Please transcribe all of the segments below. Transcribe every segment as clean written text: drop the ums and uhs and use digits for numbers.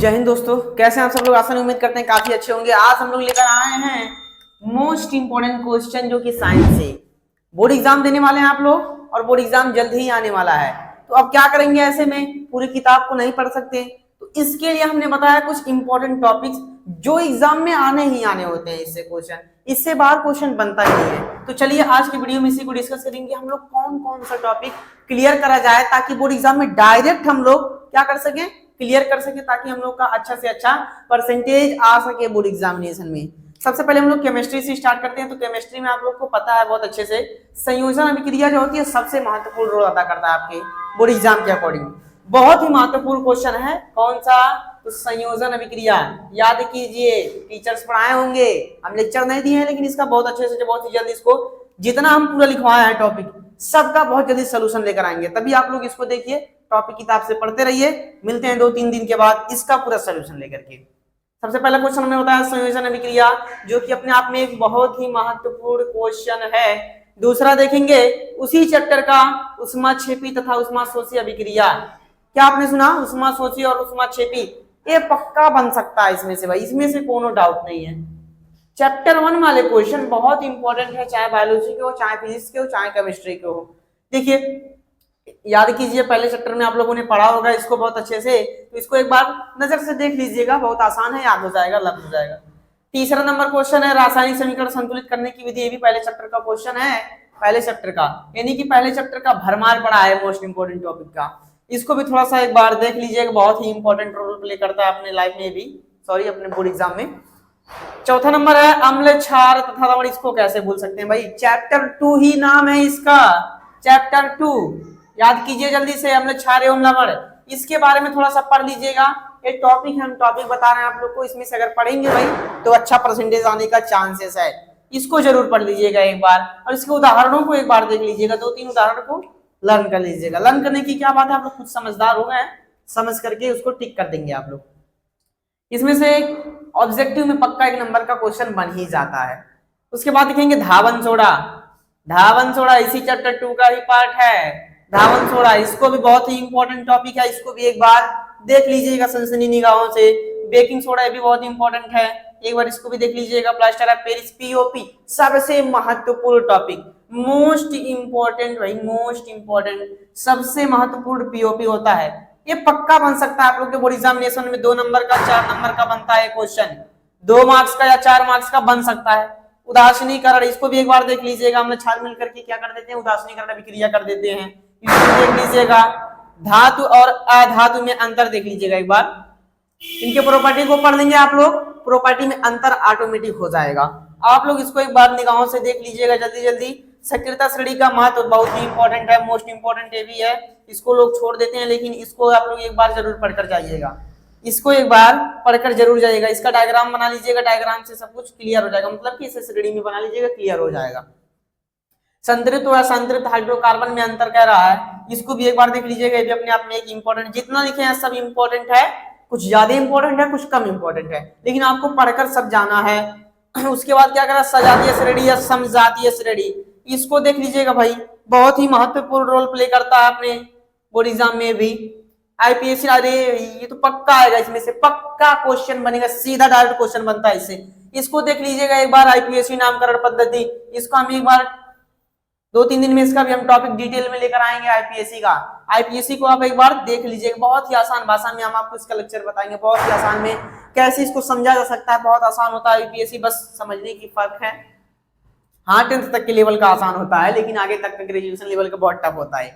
जय हिंद दोस्तों, कैसे हैं आप सब लोग। आसान उम्मीद करते हैं काफी अच्छे होंगे। आज हम लोग लेकर आए हैं मोस्ट इंपोर्टेंट क्वेश्चन जो कि साइंस से बोर्ड एग्जाम देने वाले हैं आप लोग, और बोर्ड एग्जाम जल्द ही आने वाला है। तो अब क्या करेंगे, ऐसे में पूरी किताब को नहीं पढ़ सकते, तो इसके लिए हमने बताया कुछ इंपॉर्टेंट टॉपिक्स जो एग्जाम में आने ही आने होते हैं। इससे क्वेश्चन, इससे बाहर क्वेश्चन बनता ही नहीं है। तो चलिए आज की वीडियो में इसी को डिस्कस करेंगे, हम लोग कौन कौन सा टॉपिक क्लियर करा जाए ताकि बोर्ड एग्जाम में डायरेक्ट हम लोग क्या कर सकें, क्लियर कर सके, ताकि हम लोग का अच्छा से अच्छा परसेंटेज आ सके बोर्ड एग्जामिनेशन में। सबसे पहले हम लोग केमिस्ट्री से स्टार्ट करते हैं। तो केमिस्ट्री में आप लोग को पता है बहुत अच्छे से, संयोजन अभिक्रिया जो होती है सबसे महत्वपूर्ण रोल अदा करता है आपके बोर्ड एग्जाम के अकॉर्डिंग। बहुत ही महत्वपूर्ण क्वेश्चन है। कौन सा? तो संयोजन अभिक्रिया। याद कीजिए, टीचर्स पढ़ाए होंगे, हम लेक्चर नहीं दिए हैं, लेकिन इसका बहुत अच्छे से बहुत ही जल्दी इसको जितना हम पूरा लिखवाया है टॉपिक सबका बहुत जल्दी सोल्यूशन लेकर आएंगे। तभी आप लोग इसको देखिए, टॉपिक किताब से पढ़ते रहिए। मिलते हैं 2-3 दिन के बाद इसका पूरा सोल्यूशन लेकर के। सबसे पहला क्वेश्चन हमें होता है संयोजन अभिक्रिया, जो कि अपने आप में एक बहुत ही महत्वपूर्ण क्वेश्चन है। दूसरा देखेंगे उसी चैप्टर का ऊष्माक्षेपी तथा ऊष्माशोषी अभिक्रिया। क्या आपने सुना? ऊष्माशोषी और ऊष्माक्षेपी, ये पक्का बन सकता है इसमें से भाई, इसमें से कोनो डाउट नहीं है। चैप्टर 1 वाले क्वेश्चन बहुत इंपॉर्टेंट है, चाहे बायोलॉजी के हो, चाहे फिजिक्स के हो, चाहे केमिस्ट्री के हो। देखिए याद कीजिए, पहले चैप्टर में आप लोगों ने पढ़ा होगा इसको बहुत अच्छे से, तो इसको एक बार नजर से देख लीजिएगा, बहुत आसान है, याद हो जाएगा, लग हो जाएगा। तीसरा नंबर क्वेश्चन है रासायनिक समीकरण संतुलित करने की विधि। ये भी पहले चैप्टर का क्वेश्चन है, पहले चैप्टर का, यानी कि पहले चैप्टर का भरमार पड़ा है मोस्ट इंपोर्टेंट टॉपिक का। इसको भी थोड़ा सा एक बार देख लीजिएगा, बहुत ही इंपॉर्टेंट रोल प्ले करता है अपने लाइफ में भी, सॉरी अपने बोर्ड एग्जाम में। चौथा नंबर है अम्ल क्षार तथा लवण। इसको कैसे भूल सकते हैं भाई, चैप्टर 2 ही नाम है इसका, चैप्टर 2। याद कीजिए जल्दी से, अम्ल क्षार एवं लवण, इसके बारे में थोड़ा सा पढ़ लीजिएगा। एक टॉपिक है, हम टॉपिक बता रहे हैं आप लोग को, इसमें से अगर पढ़ेंगे भाई तो अच्छा परसेंटेज आने का चांसेस है। इसको जरूर पढ़ लीजिएगा एक बार, और इसके उदाहरणों को एक बार देख लीजिएगा, 2-3 उदाहरण को लर्न कर लीजिएगा। लर्न करने की क्या बात है, आप लोग खुद समझदार हो गए, समझ करके उसको टिक कर देंगे आप लोग। इसमें से ऑब्जेक्टिव में पक्का 1 नंबर का क्वेश्चन बन ही जाता है। उसके बाद देखेंगे धावन सोडा। धावन सोडा इसी चैप्टर 2 का ही पार्ट है, धावन सोडा। इसको भी बहुत ही इंपॉर्टेंट टॉपिक है, इसको भी एक बार देख लीजिएगा सनसनी निगाहों से। बेकिंग सोडा ये भी बहुत इंपॉर्टेंट है, एक बार इसको भी देख लीजिएगा। प्लास्टर ऑफ पेरिस पीओपी, सबसे महत्वपूर्ण टॉपिक, मोस्ट इंपॉर्टेंट भाई, मोस्ट इंपॉर्टेंट, सबसे महत्वपूर्ण पीओपी होता है। ये पक्का बन सकता है आप लोग के बोर्ड एग्जामिनेशन में 2 नंबर का 4 नंबर का बनता है क्वेश्चन, 2 मार्क्स का या 4 मार्क्स का बन सकता है। उदासीनीकरण, इसको भी एक बार देख लीजिएगा। हम छाल मिल करके क्या कर देते हैं, उदासीनीकरण अभिक्रिया कर देते हैं, इसको देख लीजिएगा। धातु और अधातु में अंतर देख लीजिएगा एक बार, इनके प्रॉपर्टी को पढ़ लेंगे आप लोग, प्रॉपर्टी में अंतर ऑटोमेटिक हो जाएगा। आप लोग इसको एक बार निगाहों से देख लीजिएगा जल्दी जल्दी। सक्रियता श्रेणी का महत्व बहुत ही इंपॉर्टेंट है, मोस्ट इंपॉर्टेंट ये भी है, इसको लोग छोड़ देते हैं, लेकिन इसको आप लोग एक बार जरूर पढ़कर जाइएगा, इसको एक बार पढ़कर जरूर जाइएगा। इसका डायग्राम बना लीजिएगा, डायग्राम से सब कुछ क्लियर हो जाएगा, मतलब कि इसे श्रेणी में बना लीजिएगा, क्लियर हो जाएगा। संतृप्त और असंतृप्त हाइड्रोकार्बन में अंतर कह रहा है, इसको भी एक बार देख लीजिएगा। ये भी अपने आप में एक इंपॉर्टेंट, जितना लिखे हैं सब इंपॉर्टेंट है, कुछ ज्यादा इंपॉर्टेंट है, कुछ कम इंपॉर्टेंट है, लेकिन आपको पढ़कर सब जाना है। उसके बाद क्या करा, सजातीय श्रेणी या समजातीय श्रेणी, इसको देख लीजिएगा भाई, बहुत ही महत्वपूर्ण रोल प्ले करता है अपने बोर्ड एग्जाम में भी। आईपीएससी, अरे ये तो पक्का आएगा, इसमें से पक्का क्वेश्चन बनेगा, सीधा डायरेक्ट क्वेश्चन बनता है इससे। इसको देख लीजिएगा एक बार, आईपीएससी नामकरण पद्धति, इसको हम एक बार 2-3 दिन में इसका भी हम टॉपिक डिटेल में लेकर आएंगे आईपीएससी का। आईपीएससी को आप एक बार देख लीजिएगा, बहुत ही आसान भाषा में हम आपको इसका लेक्चर बताएंगे, बहुत ही आसान में कैसे इसको समझा जा सकता है। बहुत आसान होता है आईपीएससी, बस समझने की फर्क है। हाँ 10th तक के लेवल का आसान होता है, लेकिन आगे तक का ग्रेजुएशन लेवल का बहुत टफ होता है,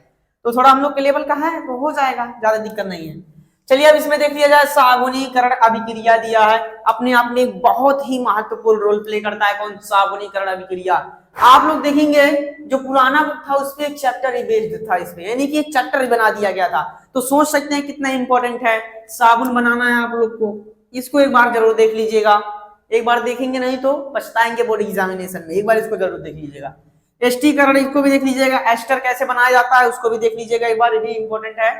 तो थोड़ा हम लोग के लेवल का है तो हो जाएगा, ज्यादा दिक्कत नहीं है। चलिए अब इसमें देख लिया जाए, सागुनीकरण अभिक्रिया दिया है, अपने आप में एक बहुत ही महत्वपूर्ण रोल प्ले करता है। कौन? सागुनीकरण अभिक्रिया। आप लोग देखेंगे जो पुराना बुक था उसमें एक चैप्टर बेस्ड था इसमें, यानी कि एक चैप्टर बना दिया गया था, तो सोच सकते हैं कितना इंपॉर्टेंट है। साबुन बनाना है आप लोग को, इसको एक बार जरूर देख लीजिएगा। एक बार देखेंगे नहीं तो पछताएंगे बोर्ड एग्जामिनेशन में, एक बार इसको जरूर देख लीजिएगा। एस्टीकरण, इसको भी देख लीजिएगा, एस्टर कैसे बनाया जाता है उसको भी देख लीजिएगा एक बार, ये भी इंपॉर्टेंट है।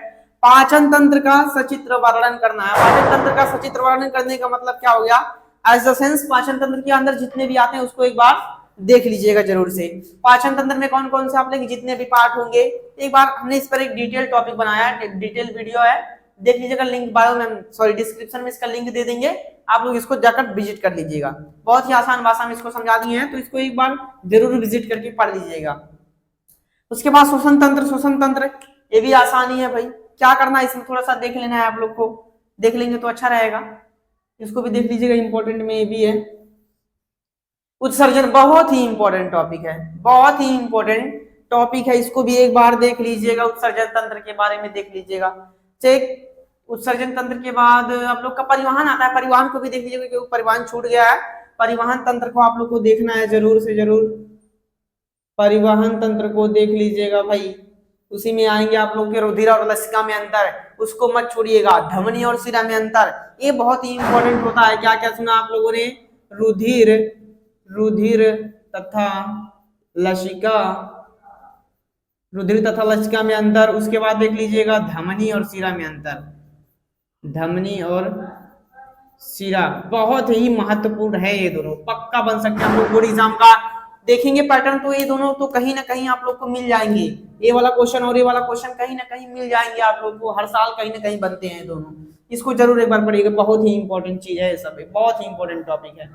पाचन तंत्र का सचित्र वर्णन करना है। पाचन तंत्र का सचित्र वर्णन करने का मतलब क्या हो गया, एज द सेंस पाचन तंत्र के अंदर जितने भी आते हैं उसको एक बार देख लीजिएगा जरूर से। पाचन तंत्र में कौन कौन से आप लोग जितने भी पार्ट होंगे, एक बार हमने इस पर एक डिटेल टॉपिक बनाया है, डिटेल वीडियो है, देख लीजिएगा, लिंक बायो में सॉरी डिस्क्रिप्शन में इसका लिंक दे देंगे, आप लोग इसको जाकर विजिट कर लीजिएगा। बहुत ही आसान भाषा में इसको समझा दिए हैं, तो इसको एक बार जरूर विजिट करके पढ़ लीजिएगा। उसके बाद शोषण तंत्र ये भी आसानी है भाई, क्या करना है इसमें थोड़ा सा देख लेना है, आप लोग को देख लेंगे तो अच्छा रहेगा, इसको भी देख लीजिएगा, इंपॉर्टेंट में ये भी है। उत्सर्जन बहुत ही इंपॉर्टेंट टॉपिक है, बहुत ही इंपॉर्टेंट टॉपिक है, इसको भी एक बार देख लीजिएगा, उत्सर्जन तंत्र के बारे में देख लीजिएगा। चेक उत्सर्जन तंत्र के बाद आप लोग का परिवहन आता है, परिवहन को भी देख लीजिएगा क्योंकि परिवहन छूट गया है, परिवहन तंत्र को आप लोग को देखना है जरूर से जरूर, परिवहन तंत्र को देख लीजिएगा भाई। उसी में आएंगे आप लोग के रुधिर और लसिका में अंतर, उसको मत छोड़िएगा। धमनी और शिरा में अंतर, ये बहुत ही इंपॉर्टेंट होता है। क्या क्या सुना आप लोगों ने? रुधिर तथा लसिका, रुधिर तथा लसिका में अंतर। उसके बाद देख लीजिएगा धमनी और शिरा में अंतर, धमनी और शिरा बहुत ही महत्वपूर्ण है, ये दोनों पक्का बन सकते हैं हम लोग बोर्ड एग्जाम का देखेंगे पैटर्न, तो ये दोनों तो कहीं ना कहीं आप लोग को मिल जाएंगे, ये वाला क्वेश्चन और ये वाला क्वेश्चन कहीं ना कहीं मिल जाएंगे आप लोग को, हर साल कहीं ना कहीं बनते हैं दोनों, इसको जरूर एक बार पढ़िएगा, बहुत ही इंपॉर्टेंट चीज है, सब बहुत ही इंपॉर्टेंट टॉपिक है।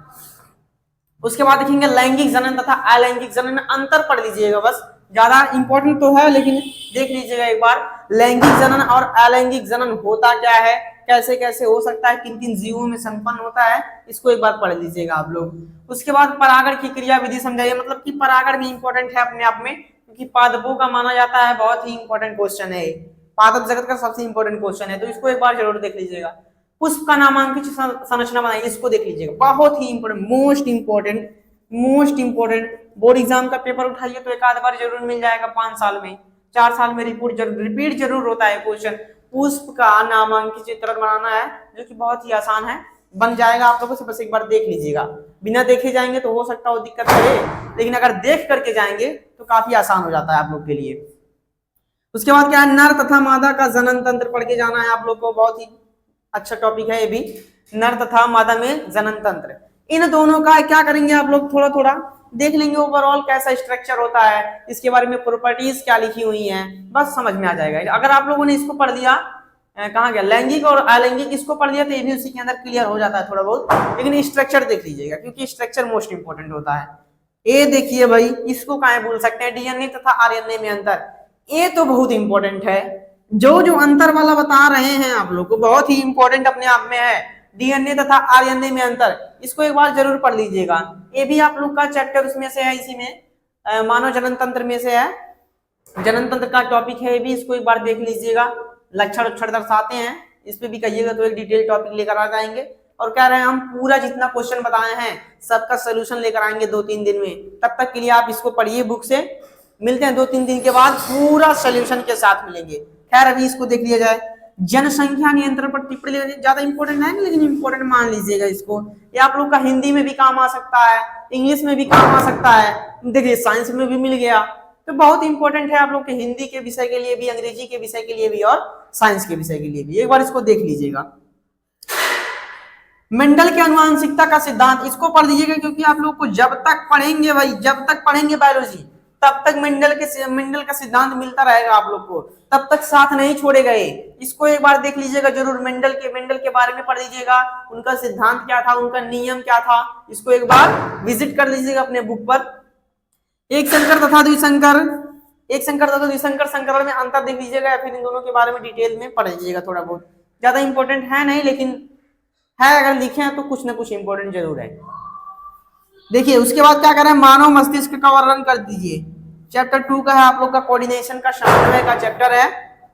उसके बाद देखेंगे लैंगिक जनन तथा अलैंगिक जनन में अंतर पढ़ लीजिएगा, बस ज्यादा इंपॉर्टेंट तो है लेकिन देख लीजिएगा एक बार, लैंगिक जनन और अलैंगिक जनन होता क्या है, कैसे कैसे हो सकता है, किन किन जीवों में संपन्न होता है, इसको एक बार पढ़ लीजिएगा आप लोग। उसके बाद परागण की क्रिया विधि समझाइए, मतलब कि परागण भी इंपॉर्टेंट है अपने आप में, क्योंकि पादपों का माना जाता है, बहुत ही इंपॉर्टेंट क्वेश्चन है, पादप जगत का सबसे इंपॉर्टेंट क्वेश्चन है, तो इसको एक बार जरूर देख लीजिएगा। पुष्प का नामांकित संरचना बनाइए, इसको देख लीजिएगा, बहुत ही important, most important board exam का पेपर उठाइए तो एक आध बार जरूर मिल जाएगा, 5 साल में 4 साल में रिपीट जरूर होता है क्वेश्चन। पुष्प का नामांकित चित्रण बनाना है, जो कि बहुत ही आसान है, बन जाएगा आप लोगों से, बस एक बार देख लीजिएगा। बिना देखे जाएंगे तो हो सकता है दिक्कत करे, लेकिन अगर देख करके जाएंगे तो काफी आसान हो जाता है आप लोग के लिए। उसके बाद क्या है, नर तथा मादा का जनन तंत्र पढ़ के जाना है आप लोग को, बहुत ही अच्छा टॉपिक है ये भी, नर तथा मादा में जनन तंत्र, इन दोनों का क्या करेंगे आप लोग थोड़ा थोड़ा देख लेंगे, ओवरऑल कैसा स्ट्रक्चर होता है, इसके बारे में प्रॉपर्टीज क्या लिखी हुई हैं, बस समझ में आ जाएगा। अगर आप लोगों ने इसको पढ़ लिया, कहाँ गया, लैंगिक और अलैंगिक, इसको पढ़ लिया तो ये भी उसी के अंदर क्लियर हो जाता है थोड़ा बहुत, लेकिन स्ट्रक्चर देख लीजिएगा क्योंकि स्ट्रक्चर मोस्ट इंपोर्टेंट होता है। ये देखिए भाई, इसको कहाँ भूल सकते हैं, डीएनए तथा आरएनए में अंतर, ये तो बहुत इंपॉर्टेंट है, जो अंतर वाला बता रहे हैं आप लोग को, बहुत ही इंपॉर्टेंट अपने आप में है, डीएनए तथा आरएनए में अंतर, इसको एक बार जरूर पढ़ लीजिएगा। ये भी आप लोग का चैप्टर उसमें से है, इसी में मानव जनन तंत्र में से है, जनन तंत्र का टॉपिक है ये भी, इसको एक बार देख लीजिएगा। लक्षण उक्षण दर्शाते हैं, इस पे भी कहिएगा तो एक डिटेल टॉपिक लेकर आ जाएंगे, और कह रहे हैं हम पूरा जितना क्वेश्चन बताए हैं सबका सोल्यूशन लेकर आएंगे 2-3 दिन में, तब तक के लिए आप इसको पढ़िए बुक से, मिलते हैं 2-3 दिन के बाद पूरा सोल्यूशन के साथ मिलेंगे। खैर अभी इसको देख लिया जाए, जनसंख्या नियंत्रण पर टिप्पणी, ज्यादा इंपॉर्टेंट है लेकिन इंपॉर्टेंट मान लीजिएगा इसको, ये आप लोग का हिंदी में भी काम आ सकता है, इंग्लिश में भी काम आ सकता है, देखिए साइंस में भी मिल गया, तो बहुत इंपॉर्टेंट है आप लोग के हिंदी के विषय के लिए भी, अंग्रेजी के विषय के लिए भी और साइंस के विषय के लिए भी, एक बार इसको देख लीजिएगा। मेंडल के आनुवंशिकता का सिद्धांत, इसको पढ़ लीजिएगा क्योंकि आप लोग को जब तक पढ़ेंगे भाई, जब तक पढ़ेंगे बायोलॉजी, तब तक मेंडल का सिद्धांत मिलता रहेगा आप लोग को, तब तक साथ नहीं छोड़े गए, इसको एक बार देख लीजिएगा जरूर, मेंडल के बारे में पढ़ लीजिएगा, उनका सिद्धांत क्या था, उनका नियम क्या था, इसको एक बार विजिट कर लीजिएगा अपने बुक पर। एक संकर तथा द्विसंकर संकरण में अंतर देख लीजिएगा, या फिर इन दोनों के बारे में डिटेल में पढ़ लीजिएगा, थोड़ा बहुत ज्यादा इंपॉर्टेंट है नहीं, लेकिन है, अगर लिखे हैं तो कुछ ना कुछ इंपॉर्टेंट जरूर है। देखिए उसके बाद क्या करें, मानव मस्तिष्क का वर्णन कर दीजिए, चैप्टर 2 का है आप लोग का, कोऑर्डिनेशन का समन्वय का चैप्टर है,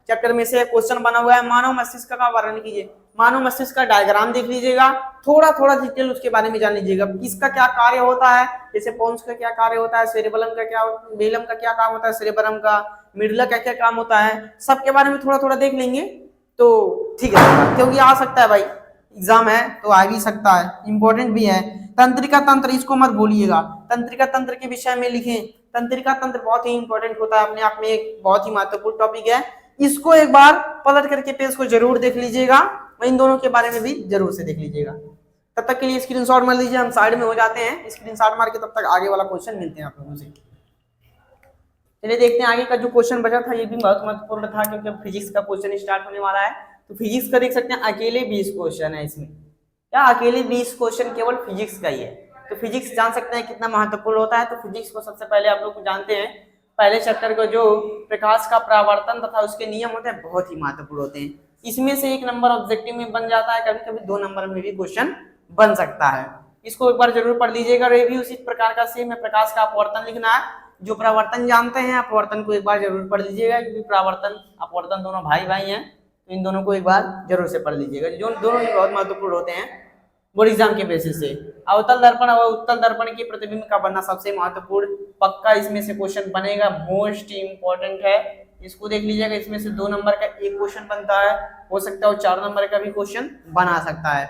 चैप्टर में से क्वेश्चन बना हुआ है, मानव मस्तिष्क का वर्णन कीजिए, मानव मस्तिष्क का डायग्राम देख लीजिएगा, थोड़ा थोड़ा डिटेल उसके बारे में जान लीजिएगा, किसका क्या कार्य होता है, जैसे पोन्स का क्या कार्य होता है, सेरेबेलम का क्या, बेलम का क्या काम होता है, सेरेबेलम का, मिडुला का क्या काम होता है, सबके बारे में थोड़ा थोड़ा देख लेंगे तो ठीक है, क्योंकि आ सकता है भाई, एग्जाम है तो आ भी सकता है, इंपॉर्टेंट भी है। तंत्रिका तंत्र, इसको मत भूलिएगा, तंत्रिका तंत्र के विषय में लिखें, तंत्रिका तंत्र बहुत ही इंपॉर्टेंट होता है, अपने आप में एक बहुत ही महत्वपूर्ण टॉपिक है, इसको एक बार पलट करके पेज को जरूर देख लीजिएगा, इन दोनों के बारे में भी जरूर से देख लीजिएगा। तब तक के लिए स्क्रीनशॉट मार लीजिए, हम साइड में हो जाते हैं, स्क्रीनशॉट मार के तब तक आगे वाला क्वेश्चन मिलते हैं आप लोगों से। चलिए देखते हैं आगे का जो क्वेश्चन बचा था, ये भी बहुत महत्वपूर्ण था, क्योंकि अब फिजिक्स का क्वेश्चन स्टार्ट होने वाला है, तो फिजिक्स का देख सकते हैं अकेले 20 क्वेश्चन है इसमें, क्या अकेले 20 क्वेश्चन केवल फिजिक्स का ही है। तो फिजिक्स जान सकते हैं कितना महत्वपूर्ण होता है। तो फिजिक्स को सबसे पहले आप लोग जानते हैं, पहले चैप्टर को जो प्रकाश का परावर्तन तथा उसके नियम होते हैं बहुत ही महत्वपूर्ण होते हैं। इसमें से 1 नंबर ऑब्जेक्टिव में बन जाता है, कभी कभी 2 नंबर में भी क्वेश्चन बन सकता है। इसको एक बार जरूर पढ़ लीजिएगा। ये भी उसी प्रकार का सेम है, प्रकाश का अपवर्तन लिखना है। जो परावर्तन जानते हैं अपवर्तन को एक बार जरूर पढ़ लीजिएगा, क्योंकि परावर्तन अपवर्तन दोनों भाई भाई हैं, तो इन दोनों को एक बार जरूर से पढ़ लीजिएगा, जो दोनों ही बहुत महत्वपूर्ण होते हैं बोर्ड एग्जाम के बेसिस से। अवतल दर्पण और उत्तल दर्पण की प्रतिबिंब का बनना सबसे महत्वपूर्ण, पक्का इसमें से क्वेश्चन बनेगा, मोस्ट इंपॉर्टेंट है। इसको देख लीजिएगा, इसमें से 2 नंबर का एक क्वेश्चन बनता है, हो सकता है वो 4 नंबर का भी क्वेश्चन बना सकता है।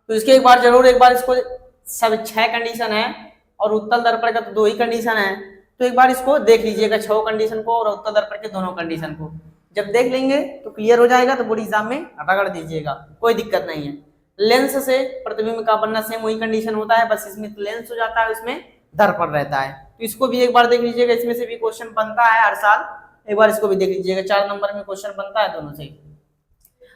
तो इसके एक बार इसको सब 6 कंडीशन है और उत्तल दर्पण का तो 2 ही कंडीशन है, तो एक बार इसको देख लीजिएगा 6 कंडीशन को और उत्तल दर्पण के दोनों कंडीशन को। जब देख लेंगे तो क्लियर हो जाएगा, तो बोर्ड एग्जाम में रगड़ दीजिएगा, कोई दिक्कत नहीं है। लेंस से प्रतिबिंब का बनना सेम वही कंडीशन होता है, बस इसमें लेंस हो जाता है, उसमें दर्पण रहता है। तो इसको भी एक बार देख लीजिएगा, इसमें से भी क्वेश्चन बनता है हर साल, एक बार इसको भी देख लीजिएगा, 4 नंबर में क्वेश्चन बनता है दोनों से।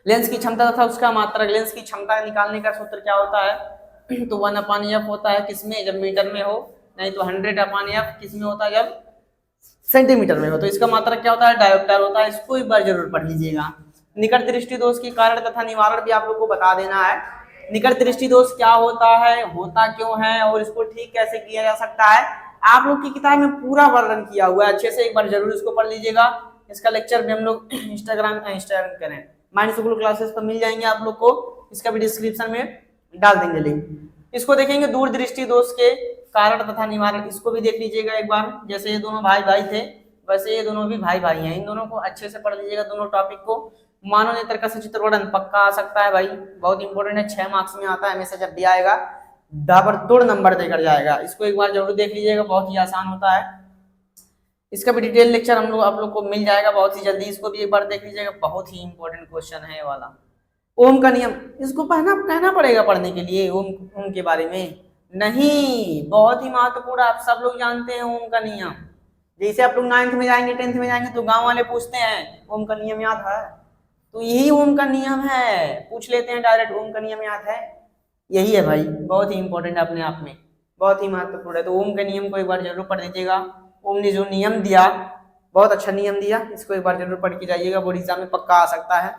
लेंस की क्षमता तथा उसका मात्रक, लेंस की क्षमता निकालने का सूत्र क्या होता है, तो 1/f होता है, किसमें, जब मीटर में हो, नहीं तो 100/f किसमें होता है, जब सेंटीमीटर में हो। तो इसका मात्रक क्या होता है, डायोप्टर होता है। इसको एक बार जरूर पढ़ लीजिएगा। निकट दृष्टि दोष के कारण तथा निवारण भी आप लोग को बता देना है। निकट दृष्टि दोष क्या होता है, होता क्यों है और इसको ठीक कैसे किया जा सकता है, आप लोग की किताब में पूरा वर्णन किया हुआ है, अच्छे से एक बार जरूर इसको पढ़ लीजिएगा। इसका लेक्चर भी हम लोग इंस्टाग्राम करें माइंड स्कूल क्लासेस पर मिल जाएंगे आप लोग को, इसका भी डिस्क्रिप्शन में डाल देंगे लिंक। इसको देखेंगे दूरदृष्टि दोष के कारण तथा निवारण, इसको भी देख लीजिएगा एक बार। जैसे ये दोनों भाई भाई थे, वैसे ये दोनों भी भाई भाई हैं, इन दोनों को अच्छे से पढ़ लीजिएगा दोनों टॉपिक को। मानव नेत्र का सचित्र वर्णन पक्का आ सकता है भाई, बहुत इंपॉर्टेंट है, 6 मार्क्स में आता है हमेशा, जब भी आएगा ताबड़तोड़ नंबर देकर जाएगा। इसको एक बार जरूर देख लीजिएगा, बहुत ही आसान होता है। इसका भी डिटेल लेक्चर हम लोग आप लोग को मिल जाएगा बहुत ही जल्दी, इसको भी एक बार देख लीजिएगा, बहुत ही इंपॉर्टेंट क्वेश्चन है ये वाला। ओम का नियम, इसको कहना पड़ेगा पढ़ने के लिए, ओम के बारे में नहीं, बहुत ही महत्वपूर्ण, आप सब लोग जानते हैं ओम का नियम। जैसे आप लोग 9th में जाएंगे 10th में जाएंगे तो गांव वाले पूछते हैं ओम का नियम याद है, तो यही ओम का नियम है, पूछ लेते हैं डायरेक्ट, ओम का नियम याद है, यही है भाई, बहुत ही इंपॉर्टेंट है अपने आप में, बहुत ही महत्वपूर्ण है। तो ओम के नियम को एक बार जरूर पढ़ लीजिएगा। ओम ने जो नियम दिया, बहुत अच्छा नियम दिया, इसको एक बार जरूर पढ़ के जाइएगा, बोर्ड एग्जाम में पक्का आ सकता है।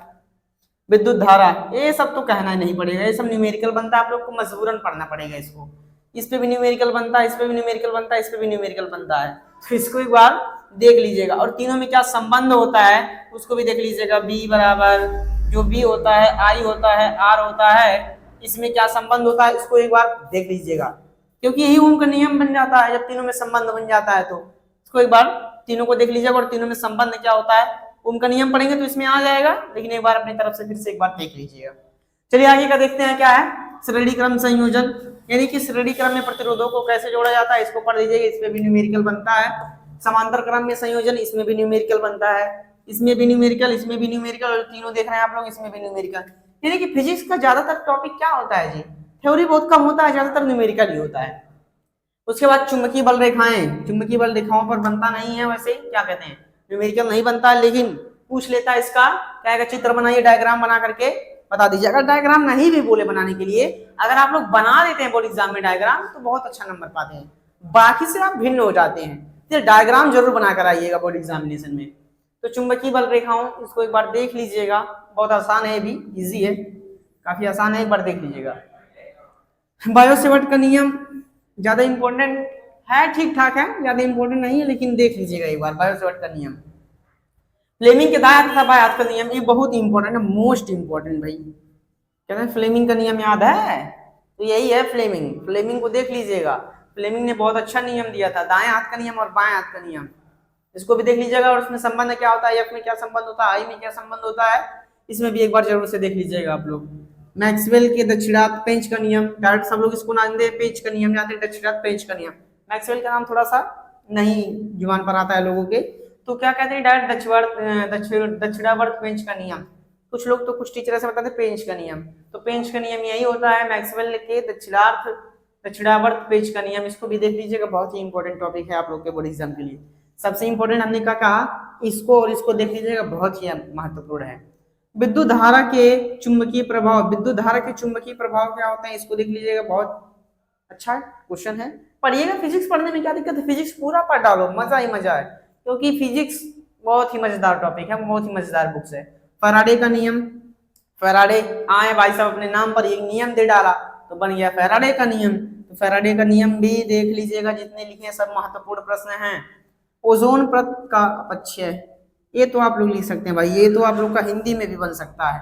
विद्युत धारा, ये सब तो कहना नहीं पड़ेगा, ये सब न्यूमेरिकल बनता है, आप लोग को मजबूरन पढ़ना पड़ेगा इसको। इस पे भी न्यूमेरिकल बनता है, इस पे भी न्यूमेरिकल बनता है, इस पे भी न्यूमेरिकल बनता है, तो इसको एक बार देख लीजिएगा। और तीनों में क्या संबंध होता है उसको भी देख लीजिएगा। बी बराबर जो बी होता है, आई होता है, आर होता है, इसमें क्या संबंध होता है इसको एक बार देख लीजिएगा, क्योंकि यही ओम का नियम बन जाता है जब तीनों में संबंध बन जाता है। तो इसको एक बार तीनों को देख लीजिएगा और तीनों में संबंध क्या होता है, ओम का नियम पढ़ेंगे तो इसमें आ जाएगा, लेकिन एक बार अपनी तरफ से फिर से एक बार देख लीजिएगा। चलिए आगे का देखते हैं क्या है, श्रेणी क्रम संयोजन, यानी कि श्रेणी क्रम में प्रतिरोधों को कैसे जोड़ा जाता है, इसको पढ़ लीजिएगा, इसमें भी न्यूमेरिकल बनता है। समांतर क्रम में संयोजन, इसमें भी न्यूमेरिकल बनता है, इसमें भी न्यूमेरिकल, इसमें भी न्यूमेरिकल, और तीनों देख रहे हैं आप लोग, इसमें भी न्यूमेरिकल। यानी कि फिजिक्स का ज्यादातर टॉपिक क्या होता है जी, थ्योरी बहुत कम होता है, ज्यादातर न्यूमेरिकल ही होता है। उसके बाद चुंबकीय बल रेखाएं, चुंबकीय बल रेखाओं पर बनता नहीं है, वैसे क्या कहते हैं न्यूमेरिकल नहीं बनता है, लेकिन पूछ लेता है इसका क्या है, चित्र बनाइए, डायग्राम बना करके बता दीजिए। अगर डायग्राम नहीं भी बोले बनाने के लिए, अगर आप लोग बना देते हैं बोर्ड एग्जाम में डायग्राम तो बहुत अच्छा नंबर पाते हैं, बाकी से आप भिन्न हो जाते हैं। तो डायग्राम जरूर बनाकर आइएगा बोर्ड एग्जामिनेशन में। तो चुंबकीय बल रेखाओं, इसको एक बार देख लीजिएगा, बहुत आसान है, भी इजी है, काफी आसान है, एक बार देख लीजिएगा। बायो-सेवर्ट का नियम ज्यादा इंपॉर्टेंट है, ठीक ठाक है, ज्यादा इंपॉर्टेंट नहीं है, लेकिन देख लीजिएगा एक बार बायो-सेवर्ट का नियम। फ्लेमिंग के दायां तथा बायां हाथ का नियम, ये बहुत इंपॉर्टेंट है, मोस्ट इंपॉर्टेंट भाई। कहते हैं फ्लेमिंग का नियम याद है, तो यही है फ्लेमिंग, फ्लेमिंग को देख लीजिएगा। फ्लेमिंग ने बहुत अच्छा नियम दिया था, दाएं हाथ का नियम और बाएं हाथ का नियम, इसको भी देख लीजिएगा। और उसमें संबंध क्या होता है, एफ में क्या संबंध होता है, आई में क्या संबंध होता है, इसमें भी एक बार जरूर से देख लीजिएगा आप लोग। मैक्सवेल के दक्षिणार्थ पेंच का नियम, डायरेक्ट सब लोग इसको नाम दे पेंच का नियम, जाते दक्षिणार्थ पेंच का नियम। मैक्सवेल का नाम थोड़ा सा नहीं जुबान पर आता है लोगों के, तो क्या कहते हैं डायरेक्ट दक्षिणावर्त पेंच का नियम। कुछ लोग तो कुछ टीचर ऐसे बताते हैं पेंच का नियम, तो पेंच का नियम यही होता है, मैक्सवेल के दक्षिणावर्त पेंच का नियम। इसको भी देख लीजिएगा, बहुत ही इंपॉर्टेंट टॉपिक है आप लोग के बोर्ड एग्जाम के लिए। सबसे इंपॉर्टेंट हमने क्या कहा, इसको और इसको देख लीजिएगा, बहुत ही महत्वपूर्ण है। विद्युत धारा के चुंबकीय प्रभाव, विद्युत धारा के चुंबकीय प्रभाव क्या होते हैं इसको देख लीजिएगा, बहुत अच्छा क्वेश्चन है। पढ़िएगा, फिजिक्स पढ़ने में क्या दिक्कत है, फिजिक्स पूरा पढ़ डालो, मजा ही मजा है, क्योंकि फिजिक्स बहुत ही मजेदार टॉपिक है, बहुत ही मजेदार बुक्स है। फैराडे का नियम, फैराडे आए भाई साहब अपने नाम पर एक नियम दे डाला तो बन गया फैराडे का नियम। तो फैराडे का नियम भी देख लीजिएगा, जितने लिखे हैं सब महत्वपूर्ण प्रश्न हैं। ओजोन परत का अपक्षय, ये तो आप लोग लिख सकते हैं भाई, ये तो आप लोग का हिंदी में भी बन सकता है,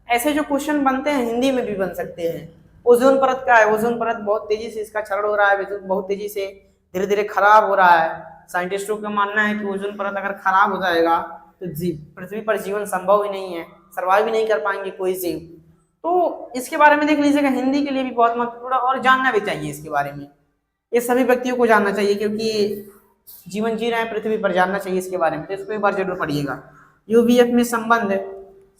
ऐसे जो क्वेश्चन बनते हैं हिंदी में भी बन सकते हैं। ओजोन परत क्या है, ओजोन परत बहुत तेजी से इसका क्षरण हो रहा है, बहुत तेजी से धीरे धीरे खराब हो रहा है। साइंटिस्टों का मानना है कि ओजोन परत अगर खराब हो जाएगा तो पृथ्वी पर जीवन संभव ही नहीं है, सर्वाइव भी नहीं कर पाएंगे कोई जीव। तो इसके बारे में देख लीजिएगा, हिंदी के लिए भी बहुत महत्वपूर्ण और जानना भी चाहिए इसके बारे में, ये सभी व्यक्तियों को जानना चाहिए, क्योंकि जीवन जी रहे हैं पृथ्वी पर, जानना चाहिए इसके बारे में, तो इसको एक बार जरूर पढ़िएगा। यूवीएफ में संबंध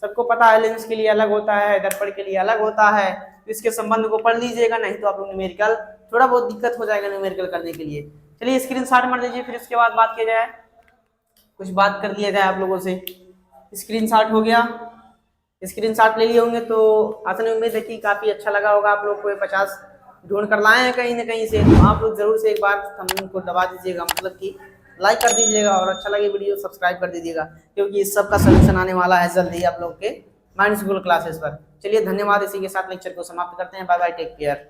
सबको पता है, लेंस के लिए अलग होता है, दर्पण के लिए अलग होता है, तो इसके संबंध को पढ़ लीजिएगा, नहीं तो आप लोग न्यूमेरिकल थोड़ा बहुत दिक्कत हो जाएगा न्यूमेरिकल करने के लिए। चलिए स्क्रीनशॉट मार लीजिए, फिर इसके बाद बात किया जाए, कुछ बात कर लिया जाए आप लोगों से। स्क्रीनशॉट हो गया, स्क्रीनशॉट ले लिए होंगे तो आसन उम्मीद है कि काफी अच्छा लगा होगा आप लोग को। 50 ढूंढ कर लाए हैं कहीं ना कहीं से, तो आप लोग जरूर से एक बार थंबनेल को दबा दीजिएगा, मतलब कि लाइक कर दीजिएगा, और अच्छा लगे वीडियो सब्सक्राइब कर दीजिएगा, क्योंकि इस सब का सोल्यूशन आने वाला है जल्द ही आप लोग के माइंड स्कूल क्लासेस पर। चलिए धन्यवाद, इसी के साथ लेक्चर को समाप्त करते हैं, बाय बाय, टेक केयर।